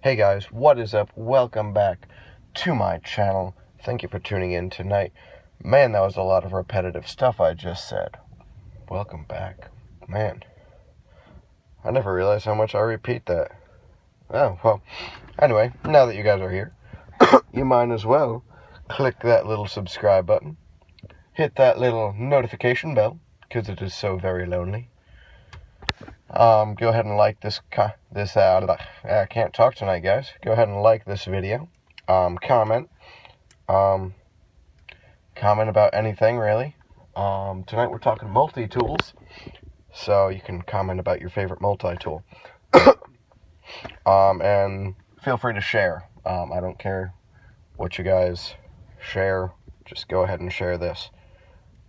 Hey guys, what is up? Welcome back to my channel. Thank you for tuning in tonight. Man, that was a lot of repetitive stuff I just said. Welcome back. Man, I never realized how much I repeat that. Oh, well, anyway, now that you guys are here, you might as well click that little subscribe button. Hit that little notification bell, because it is so very lonely. Go ahead and like I can't talk tonight, guys. Go ahead and like this video. Comment about anything, really. Tonight we're talking multi-tools, so you can comment about your favorite multi-tool. And feel free to share. I don't care what you guys share. Just go ahead and share this.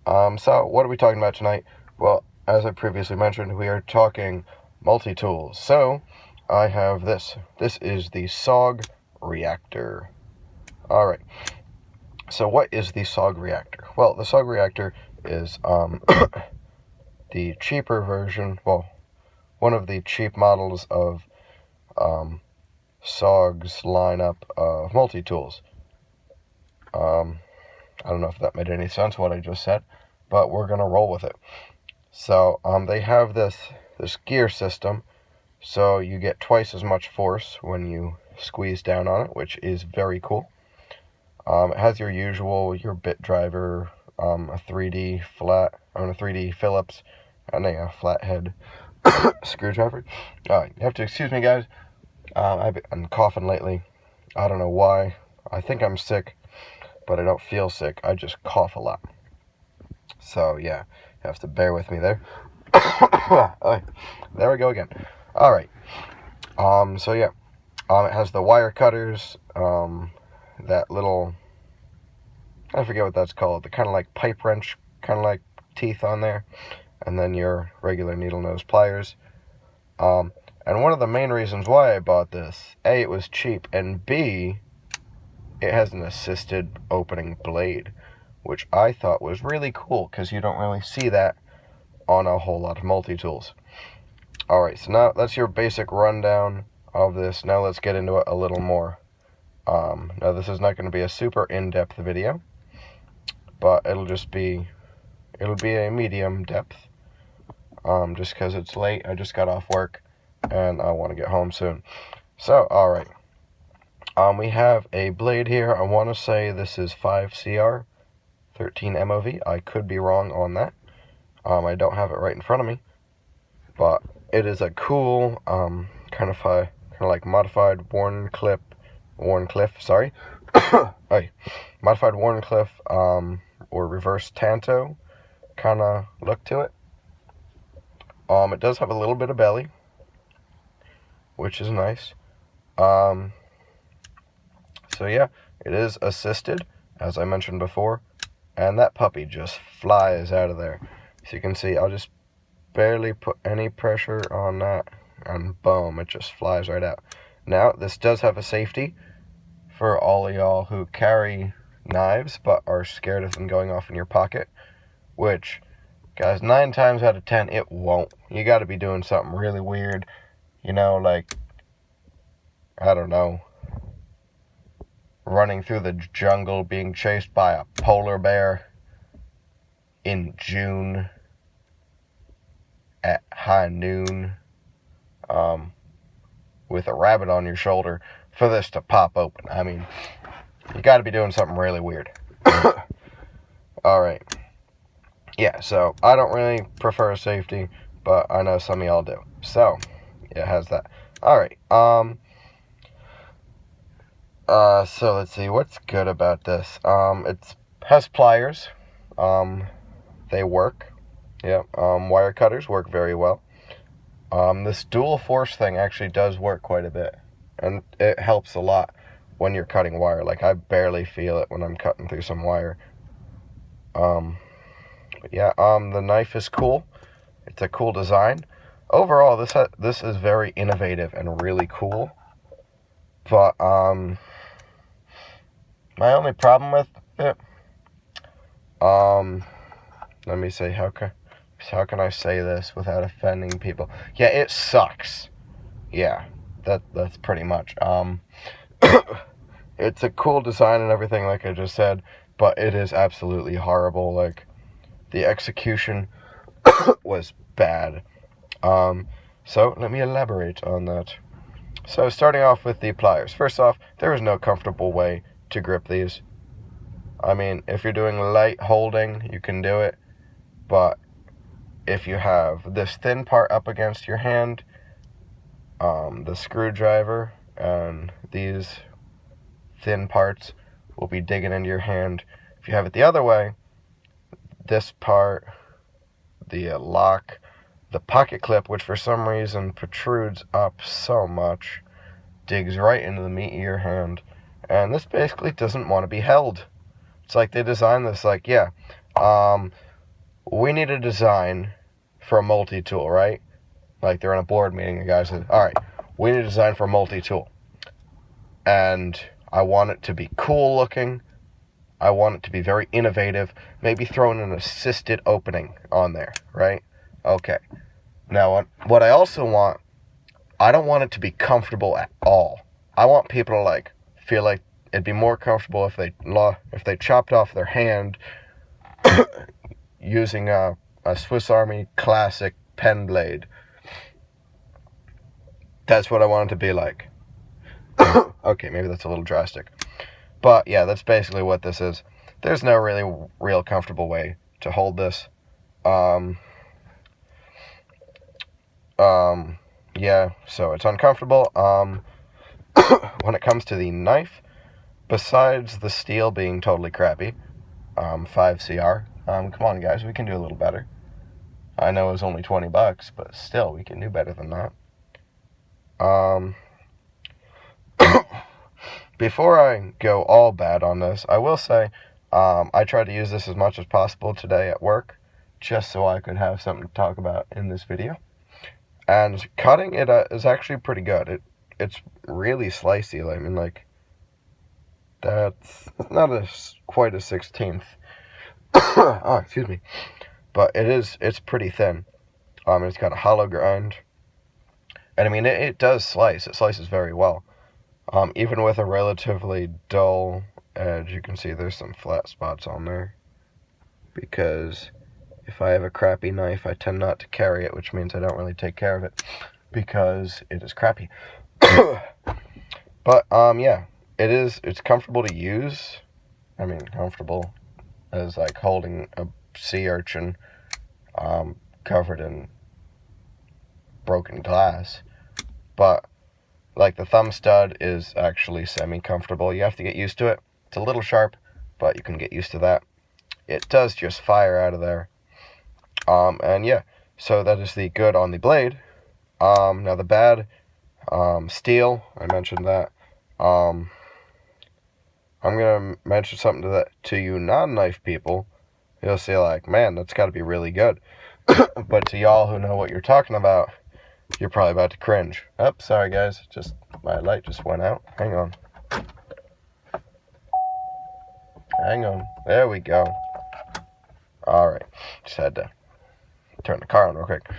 So what are we talking about tonight? Well, as I previously mentioned, we are talking multi-tools. So, I have this. This is the SOG Reactor. Alright. So, what is the SOG Reactor? Well, the SOG Reactor is the cheaper version, well, one of the cheap models of SOG's lineup of multi-tools. I don't know if that made any sense, what I just said, but we're going to roll with it. So, they have this gear system, so you get twice as much force when you squeeze down on it, which is very cool. It has your bit driver, a 3D Phillips, and a flathead screwdriver. You have to excuse me, guys. I've been coughing lately. I don't know why. I think I'm sick, but I don't feel sick. I just cough a lot. So, yeah, you have to bear with me there. There we go again. Alright. So, yeah. It has the wire cutters, that little, I forget what that's called, the kind of like pipe wrench, kind of like teeth on there, and then your regular needle nose pliers. And one of the main reasons why I bought this, A, it was cheap, and B, it has an assisted opening blade, which I thought was really cool, because you don't really see that on a whole lot of multi-tools. Alright, so now that's your basic rundown of this. Now let's get into it a little more. Now this is not going to be a super in-depth video, but it'll be a medium depth, just because it's late. I just got off work, and I want to get home soon. So, alright. We have a blade here. I want to say this is 5CR, 13 MOV. I could be wrong on that. I don't have it right in front of me, but it is a cool, kind of like modified Warncliffe, modified Warncliffe, or reverse Tanto kind of look to it. It does have a little bit of belly, which is nice. So yeah, it is assisted, as I mentioned before, and that puppy just flies out of there. So you can see, I'll just barely put any pressure on that, and boom, it just flies right out. Now, this does have a safety for all of y'all who carry knives but are scared of them going off in your pocket, which, guys, 9 times out of 10, it won't. You gotta be doing something really weird, like, I don't know, running through the jungle being chased by a polar bear in June at high noon, with a rabbit on your shoulder for this to pop open. I mean, you got to be doing something really weird. Alright. Yeah, so I don't really prefer safety, but I know some of y'all do. So, it has that. Alright, so let's see, what's good about this? It has pliers. They work. Yeah, wire cutters work very well. This dual force thing actually does work quite a bit, and it helps a lot when you're cutting wire. Like, I barely feel it when I'm cutting through some wire. But yeah, the knife is cool. It's a cool design. Overall, this is very innovative and really cool. But my only problem with it, let me say, how can I say this without offending people? Yeah, it sucks. Yeah, that's pretty much. It's a cool design and everything, like I just said, but it is absolutely horrible. Like, the execution was bad. So let me elaborate on that. So starting off with the pliers. First off, there is no comfortable way to grip these. I mean, if you're doing light holding, you can do it, but if you have this thin part up against your hand, the screwdriver and these thin parts will be digging into your hand. If you have it the other way, this part, the lock, the pocket clip, which for some reason protrudes up so much, digs right into the meat of your hand, and this basically doesn't want to be held. It's like they designed this like, yeah, we need a design for a multi-tool, right? Like, they're in a board meeting, the guy said, alright, we need a design for a multi-tool, and I want it to be cool looking, I want it to be very innovative, maybe throwing an assisted opening on there, right? Okay. Now, what I also want, I don't want it to be comfortable at all. I want people to, like, feel like it'd be more comfortable if they chopped off their hand using a Swiss Army classic pen blade. That's what I want it to be like. Okay, maybe that's a little drastic. But yeah, that's basically what this is. There's no really real comfortable way to hold this. Yeah, so it's uncomfortable. When it comes to the knife, besides the steel being totally crappy, 5CR, come on guys, we can do a little better. I know it was only $20, but still, we can do better than that. Before I go all bad on this, I will say, I tried to use this as much as possible today at work, just so I could have something to talk about in this video. And cutting it is actually pretty good. It's really slicey. I mean, like, that's not quite a 16th. Oh, excuse me. But it's pretty thin. It's got a hollow grind. And I mean, it does slice. It slices very well. Even with a relatively dull edge, you can see there's some flat spots on there. Because if I have a crappy knife, I tend not to carry it, which means I don't really take care of it because it is crappy. But, yeah, it's comfortable to use. I mean, comfortable as, like, holding a sea urchin, covered in broken glass. But, like, the thumb stud is actually semi-comfortable. You have to get used to it. It's a little sharp, but you can get used to that. It does just fire out of there. And yeah, so that is the good on the blade. Now the bad, steel, I mentioned that. I'm gonna mention something to you non-knife people. You'll say, like, man, that's gotta be really good. But to y'all who know what you're talking about, you're probably about to cringe. Oh, sorry guys, my light just went out. Hang on. There we go. Alright, just had to turn the car on real quick.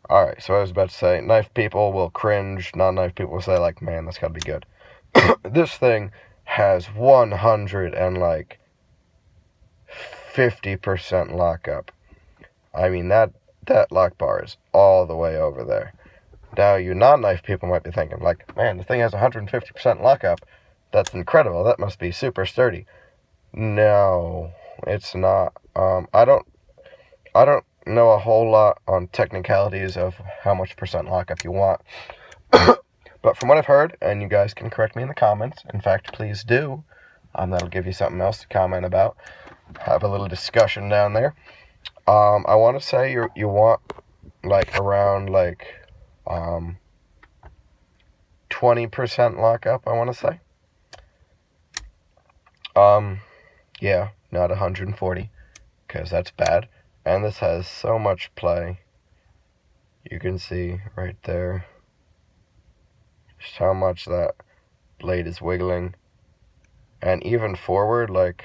Alright, so I was about to say, knife people will cringe, non-knife people will say, like, man, that's gotta be good. This thing has 150% lockup. I mean, that lock bar is all the way over there. Now, you non-knife people might be thinking, like, man, the thing has 150% lockup. That's incredible. That must be super sturdy. No, it's not. I don't know a whole lot on technicalities of how much percent lockup you want. But from what I've heard, and you guys can correct me in the comments, in fact, please do, that'll give you something else to comment about, have a little discussion down there. I want to say you want, like, around, like, 20% lockup, I want to say. Yeah, not 140, because that's bad. And this has so much play. You can see right there just how much that blade is wiggling. And even forward, like,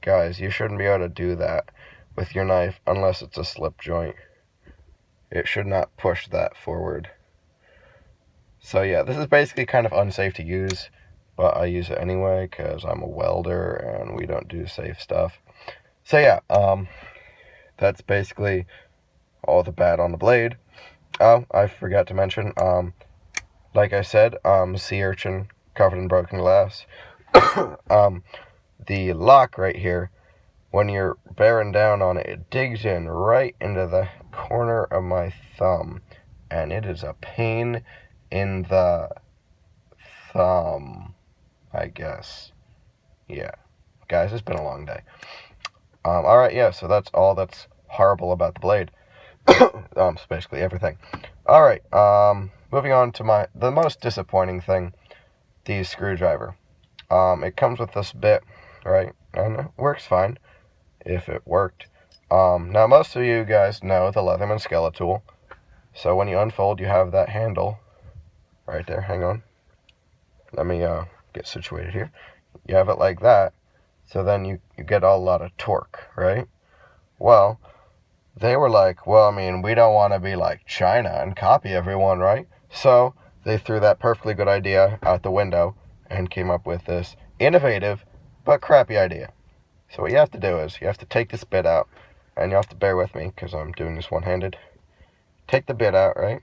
guys, you shouldn't be able to do that with your knife unless it's a slip joint. It should not push that forward. So yeah, this is basically kind of unsafe to use, but I use it anyway because I'm a welder and we don't do safe stuff. So yeah, that's basically all the bad on the blade. Oh, I forgot to mention, like I said, sea urchin covered in broken glass. The lock right here, when you're bearing down on it, it digs in right into the corner of my thumb, and it is a pain in the thumb, I guess. Yeah. Guys, it's been a long day. Alright, yeah, so that's all that's horrible about the blade. It's basically everything. Alright, moving on to the most disappointing thing, the screwdriver. It comes with this bit, right? And it works fine, if it worked. Now, most of you guys know the Leatherman Skeletool. So when you unfold, you have that handle right there. Hang on. Let me get situated here. You have it like that. So then you get a lot of torque, right? Well, they were like, well, I mean, we don't want to be like China and copy everyone, right? So they threw that perfectly good idea out the window and came up with this innovative but crappy idea. So what you have to do is you have to take this bit out, and you have to bear with me because I'm doing this one-handed. Take the bit out, right?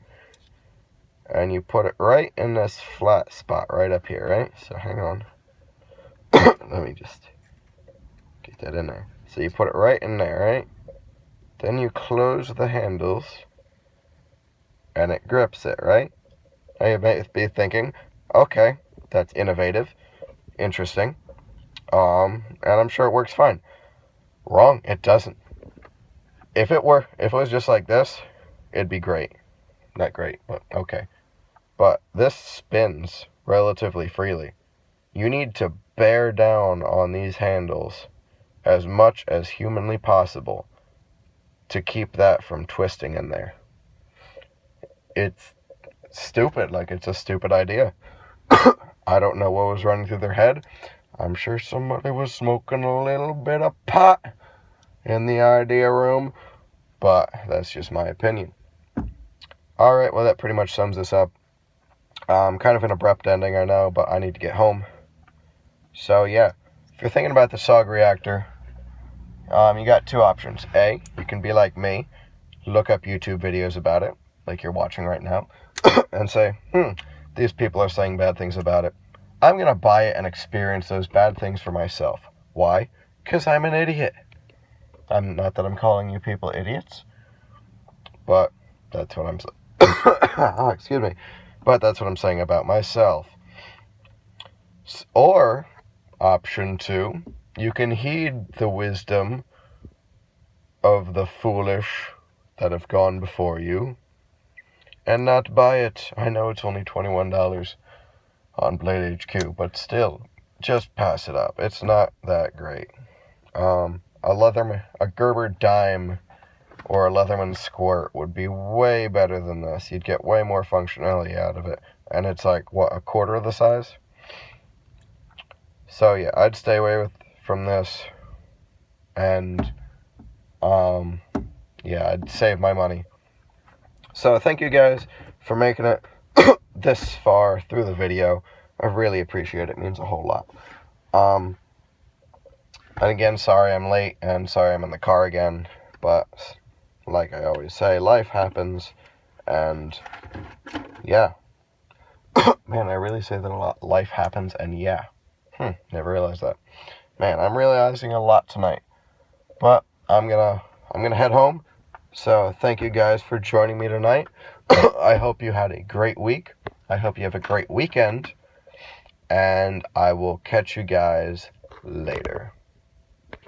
And you put it right in this flat spot right up here, right? So hang on. Let me just get that in there. So you put it right in there, right? Then you close the handles, and it grips it, right? Now you may be thinking, okay, that's innovative, interesting, and I'm sure it works fine. Wrong, it doesn't. If it was just like this, it'd be great. Not great, but okay. But this spins relatively freely. You need to bear down on these handles as much as humanly possible to keep that from twisting in there. It's stupid, like it's a stupid idea. I don't know what was running through their head. I'm sure somebody was smoking a little bit of pot in the idea room, but that's just my opinion. Alright, well that pretty much sums this up. Kind of an abrupt ending, I know, but I need to get home. So yeah, if you're thinking about the SOG Reactor, you got two options. A, you can be like me, look up YouTube videos about it, like you're watching right now, and say, these people are saying bad things about it. I'm going to buy it and experience those bad things for myself. Why? Because I'm an idiot. I'm not that I'm calling you people idiots, but that's what I'm saying. Excuse me. But that's what I'm saying about myself. Or, option 2, you can heed the wisdom of the foolish that have gone before you and not buy it. I know it's only $21 on Blade HQ, but still, just pass it up. It's not that great. A Gerber dime or a Leatherman squirt would be way better than this. You'd get way more functionality out of it, and it's like, what, a quarter of the size? So yeah, I'd stay away from this, and yeah, I'd save my money. So thank you guys for making it this far through the video. I really appreciate it. It means a whole lot. And again, sorry I'm late, and sorry I'm in the car again, but like I always say, life happens, and yeah. Man, I really say that a lot. Life happens, and yeah. Never realized that. Man, I'm realizing a lot tonight. But I'm gonna head home. So thank you guys for joining me tonight. I hope you had a great week. I hope you have a great weekend. And I will catch you guys later.